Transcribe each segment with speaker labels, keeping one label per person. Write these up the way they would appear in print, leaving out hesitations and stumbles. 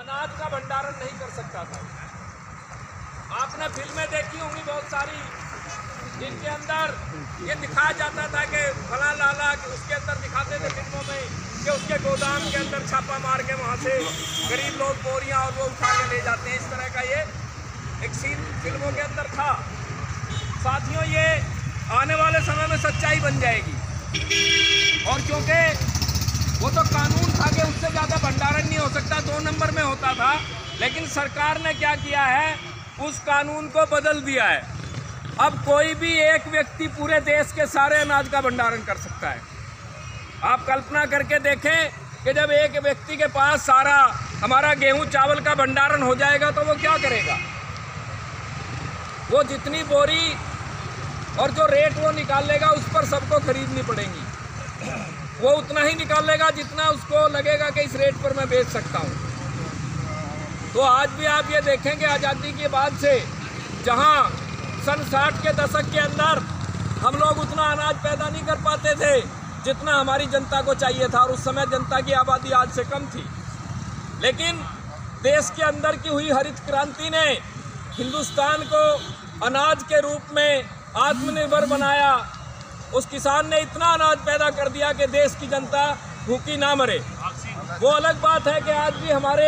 Speaker 1: अनाज का भंडारण नहीं कर सकता था। आपने फिल्में देखी होंगी बहुत सारी, जिनके अंदर ये दिखाया जाता था कि फला लाला, उसके अंदर दिखाते थे फिल्मों में कि उसके गोदाम के अंदर छापा मार के वहाँ से गरीब लोग बोरियां और वो उठा के ले जाते हैं। इस तरह का ये एक सीन फिल्मों के अंदर था। साथियों, ये आने वाले समय में सच्चाई बन जाएगी, और क्योंकि वो तो कानून था कि उससे ज़्यादा भंडारण नहीं हो सकता, 2 नंबर में होता था। लेकिन सरकार ने क्या किया है, उस कानून को बदल दिया है। अब कोई भी एक व्यक्ति पूरे देश के सारे अनाज का भंडारण कर सकता है। आप कल्पना करके देखें कि जब एक व्यक्ति के पास सारा हमारा गेहूं चावल का भंडारण हो जाएगा तो वो क्या करेगा? वो जितनी बोरी और जो रेट वो निकालेगा उस पर सबको खरीदनी पड़ेगी। वो उतना ही निकालेगा जितना उसको लगेगा कि इस रेट पर मैं बेच सकता हूँ। तो आज भी आप ये देखें कि आज़ादी के बाद से जहाँ सन 60 के दशक के अंदर हम लोग उतना अनाज पैदा नहीं कर पाते थे जितना हमारी जनता को चाहिए था, और उस समय जनता की आबादी आज से कम थी। लेकिन देश के अंदर की हुई हरित क्रांति ने हिंदुस्तान को अनाज के रूप में आत्मनिर्भर बनाया। उस किसान ने इतना अनाज पैदा कर दिया कि देश की जनता भूखी ना मरे। वो अलग बात है कि आज भी हमारे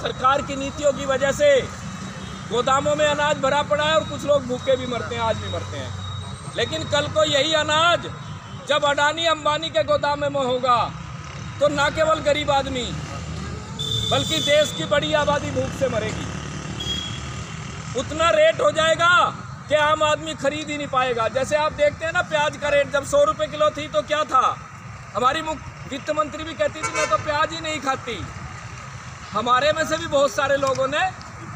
Speaker 1: सरकार की नीतियों की वजह से गोदामों में अनाज भरा पड़ा है और कुछ लोग भूखे भी मरते हैं, आज भी मरते हैं। लेकिन कल को यही अनाज जब अडानी अंबानी के गोदाम में होगा तो ना केवल गरीब आदमी बल्कि देश की बड़ी आबादी भूख से मरेगी। उतना रेट हो जाएगा कि आम आदमी खरीद ही नहीं पाएगा। जैसे आप देखते हैं ना, प्याज का रेट जब 100 रुपये किलो थी तो क्या था, हमारी वित्त मंत्री भी कहती थी मैं तो प्याज ही नहीं खाती। हमारे में से भी बहुत सारे लोगों ने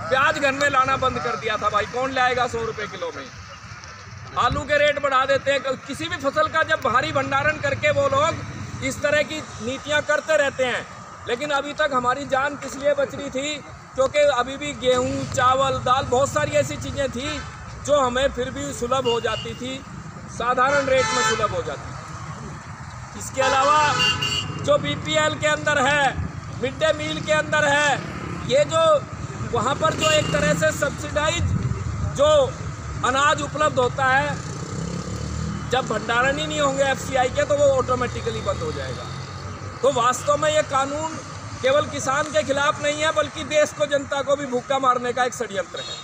Speaker 1: प्याज घर में लाना बंद कर दिया था। भाई कौन लाएगा 100 रुपये किलो में? आलू के रेट बढ़ा देते हैं। किसी भी फसल का जब भारी भंडारण करके वो लोग इस तरह की नीतियां करते रहते हैं। लेकिन अभी तक हमारी जान किस लिए बच रही थी? क्योंकि अभी भी गेहूं, चावल, दाल, बहुत सारी ऐसी चीज़ें थी जो हमें फिर भी सुलभ हो जाती थी, साधारण रेट में सुलभ हो जाती थी। इसके अलावा जो BPL के अंदर है, मिड डे मील के अंदर है, ये जो वहाँ पर जो एक तरह से सब्सिडाइज जो अनाज उपलब्ध होता है, जब भंडारण ही नहीं होंगे FCI के तो वो ऑटोमेटिकली बंद हो जाएगा। तो वास्तव में ये कानून केवल किसान के खिलाफ नहीं है बल्कि देश को, जनता को भी भूखा मारने का एक षड्यंत्र है।